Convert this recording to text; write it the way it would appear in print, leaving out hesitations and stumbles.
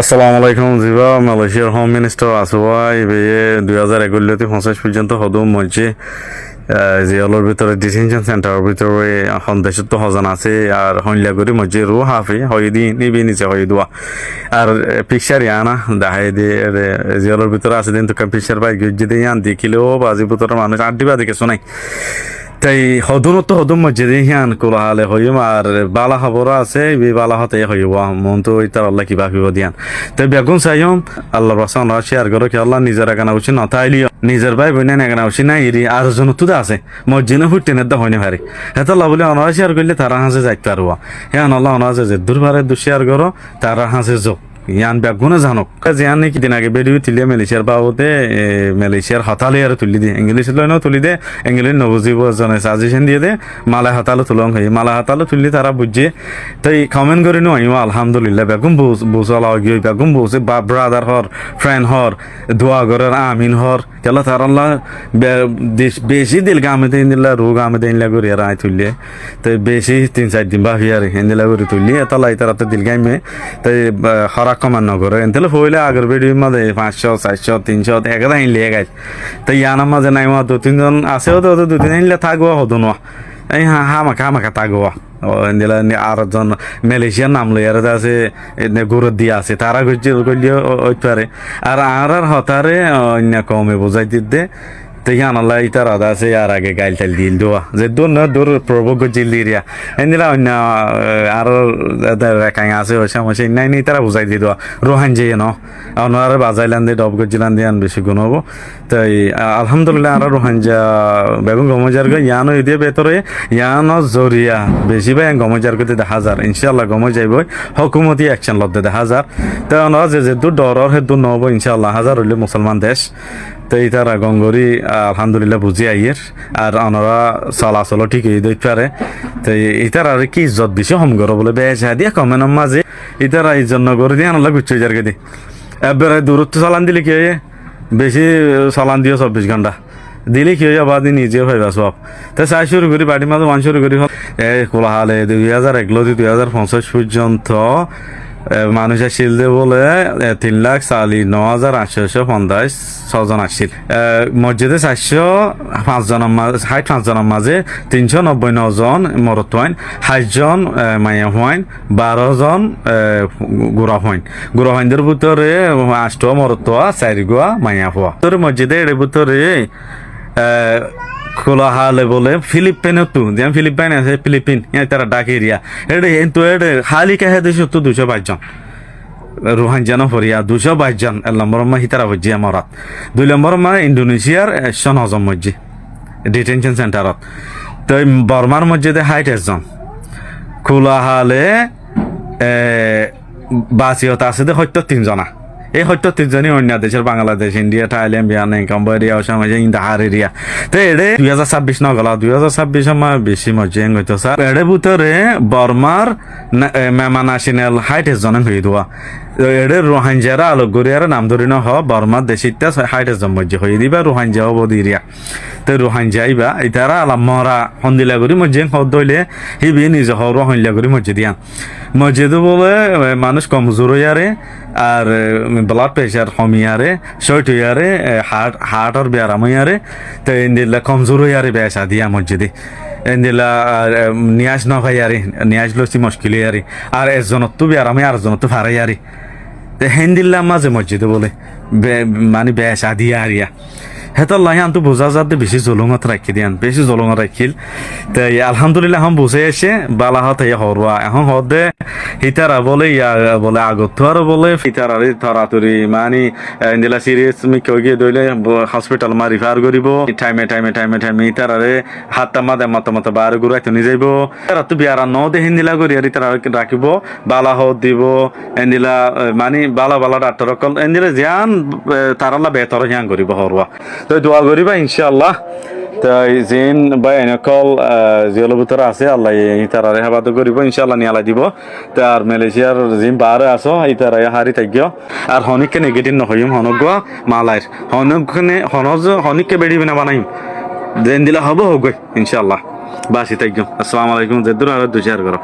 আসসালামু আলাইকুম জিবা মালয়েশিয়ার হোম মিনিস্টার আসওয়াই বেয়ে 2021 পর্যন্ত হদম মজ্জে জিয়ালোর ভিতরে ডিটেনশন সেন্টারের ভিতরে এখন দেশত তো হজন আছে আর হইলাগুড়ি মজ্জে রু হাফি হইদি নিবি নিচে হই দোয়া আর পিকচার ইয়ানা দেখাই দিয়ে জিয়ালোর ভিতরে আছে দিন তো পিকচার পাই গিয়ে দিয়ে আন দেখিলেও বাজি ভিতরে মানুষ আড্ডি বা দেখে শোনাই তাই হদুনত হদুম মসজিদে হিয়ান কোলাহালে হইম আর বালা খবর আছে বি বালা হতে হইব মন তো ইতার আল্লাহ কিবা কিবা দিয়ান তাই বেগুন চাইম আল্লাহ রাসান শেয়ার করো কি আল্লাহ নিজের একানা উচিত নথাইলিও নিজের ভাই বোন একানা উচিত নাই ইরি আর জন তো আছে মসজিদে হুটতে নেদা হইনি ভারি হেতা আল্লাহ বলে অনারা শেয়ার করলে তারা হাসে যাইতে পারবো হ্যাঁ আল্লাহ অনারা যে দুর্বারে দুশেয়ার করো তারা হাসে যোগ ইয়ান বেগুনে জানক জিয়ান নাকি দিন আগে বেরিয়ে তুলিয়ে মালয়েশিয়ার বাবুতে মালয়েশিয়ার হতালে আর তুলি দিয়ে ইংলিশ লইনও তুলি দে ইংলিশ নবুজিব জনে সাজেশন দিয়ে দে মালা হাতালো তুলং হই মালা হাতালো তুললি তারা বুঝে তাই কমেন্ট করে নো আইমা আলহামদুলিল্লাহ বেগুম বুঝালা গিয়ে বেগুম বুঝে বা ব্রাদার হর ফ্রেন্ড হর দোয়া গরের আমিন হর কেলা তার আল্লাহ বেশি দিল গামে দিন দিলা রু গামে দিন লাগরি আর আই তুললে তাই বেশি 3-4 দিন বাহি আর হিন্দিলা করে তুললি এতলা ইতারাতে দিল গাইমে তাই হরা কমান নগরে এনতেলে হইলে আগের ভিডিও মাঝে 500 400 300 একদা হিনলে গাইল তাই ইয়ানার মাঝে নাই মা 2-3 জন আছেও তো 2-3 হিনলে থাকবো হতো না এই হামাকা থাকবো এনদিলা আর জন মালয়েশিয়ার নাম লইয়ার আছে গুরুত দিয়া আছে তারা গলিয়ে ওই পারে আর হতারে অন্য কমে বোঝাই দিতে তাই আনাল্লাহ ইতার আদা আছে আর আগে গাইল টাইল দিল দোয়া যে দূর না দূর প্রভোগ জিল দিরিয়া এনদিলা অন্য আর রেখাই আছে ওই সমস্যা নাই নি তারা বুঝাই দিয়ে দেওয়া রোহান যে ন আর বাজাইলান দিয়ে ডব গজিলান দিয়ে আন বেশি গুণ হবো তাই আলহামদুলিল্লাহ আর রোহান যা বেগুন গমজার গো ইয়ানো ইদিয়ে ভেতরে ইয়ানো জরিয়া বেশি ভাই গমজার গতি 10,000 ইনশাল্লাহ গমে যাইব হকুমতি অ্যাকশন লদ্দে 10,000 তাই ওনারা যে দূর ডরর হে দূর নহব ইনশাল্লাহ 1000 হইলে মুসলমান দেশ তো তারা গঙ্গরি আলহামদুলিল্লাহ বুঝি আইয়ের আর ওনারা চলাচল ঠিক এই দইতে পারে তো ইতার আর কি ইজ্জত বেশি হম করো বলে বেশা দিয়া কমেন মাঝে ইতারা ইজ্জত নগর দিয়ে আনাল্লাহ গুচ্ছ যার দি এবারে দূরত্ব চালান দিলে কি হয় বেশি চালান দিও 24 ঘন্টা দিলে কি হয়ে বাদি নিজে ভাইবা সব তো চাই শুরু করি বাড়ির মাঝে মান শুরু করি কোলাহালে 2001 পর্যন্ত মানুষ আসছিল যে বলে 3,49,850 ছজন আসছিল মসজিদে 405 জনের মাঝে 65 জনের মাঝে 399 জন মরত হইন 8 জন মায়া হইন 12 জন গুড়া হইন গুড়া হইনদের ভিতরে 8 মরত 4 গোয়া মায়া হওয়া তোর মসজিদে এর ভিতরে খোলা হালে বলে ফিলিপিন তো যেমন ফিলিপাইন আছে ফিলিপিন তারা ডাক এরিয়া এটা কিন্তু এটা হালি কাহে দেশ তো 222 জন রোহান জানো ফরিয়া 222 জন 1 নম্বর মা হিতারা হজ্জি আমারাত 2 নম্বর মা ইন্দোনেশিয়ার 100 হজম মজ্জি ডিটেনশন সেন্টারত তো বর্মার মসজিদে 60 জন খোলা হালে বাসিয়ত আছে দে 73 জনা এই 73 অন্য দেশের Bangladesh India Thailand Vietnam Cambodia ওসামাজে ইন্দাহার এরিয়া তো এড়ে 2026 ন গলা 2026 আমার বেশি মজেং হইতো স্যার এড়ে ভিতরে বর্মার মেহমান আসিনেল 60 জন হই দোয়া এড়ে রোহানজারা আলোকগরিয়ার নাম ধরি ন হ বর্মার দেশিটা 60 জন মজ্জে হই দিবা রোহানজা হব দিরিয়া তো রোহানজাইবা ইতারা আলামরা হন্দিলাগুরি মজেং হদ দইলে হিবি নিজ হ রোহানলাগুরি মজ্জে দিয়া মসজিদ বলে মানুষ কমজোর হইয়ারে আর ব্লাড প্রেশার কমিয়ারে শর্ট হইয়ারে হার্টর ব্যারাম হইয়ারে তো এনদিল্লা কমজোর হইয়ারে বেসা দিয়া মসজিদে এনদিল্লা নিয়াজ নখাইয়ারে নিয়াজ লসি মুশকিল হইয়ারে আর একজনত তো ব্যারাম আর একজনত তো ফারাইয়ারে তো হেন্দিল্লা মাঝে মসজিদে বলে মানে বেসা দিয়া আরিয়া হেতাল্লাহ আনতো বোঝা যাতে বেশি জলঙত রাখি দিয়ান বেশি জলঙত রাখিল তাই আলহামদুলিল্লাহ এখন বুঝে এসে বালাহত হরওয়া এখন হদে হিতারা বলে বলে আগত আর বলে ফিতারারে থরাতুরি মানে ইন্দিলা সিরিয়াস মিকে গিয়ে দইলে হসপিটাল মা রিফার করিব টাইমে হিতারারে হাতটা মাথা বার ঘুরাইতে নিয়ে যাইব তারা তো বিয়ারা ন দে হিন্দিলা করি আর তারা রাখিব বালাহত দিব এন্দিলা মানে বালা ডাক্তার অকল এন্দিলা জিয়ান তারাল্লা বেতর হিয়ান করিব হরওয়া তো দোয়া করিবা ইনশাআল্লাহ তাই জিন বা এনেকল জিয়ালোর ভিতরে আছে আল্লাহ ইতারারে হেফাজত করিব ইনশাআল্লাহ নিয়ালা দিব তার মালয়েশিয়ার জিন বারে আছো ইতারা হারি থাকি আর হনিককে নেগেটিভ নহইম হনক মালাইর হনিককে বেড়ি বিনা বানাইম দেন দিলা হব হোক ইনশাআল্লাহ বাসি থাকি আসসালামু আলাইকুম জেদুর আর দুশার করো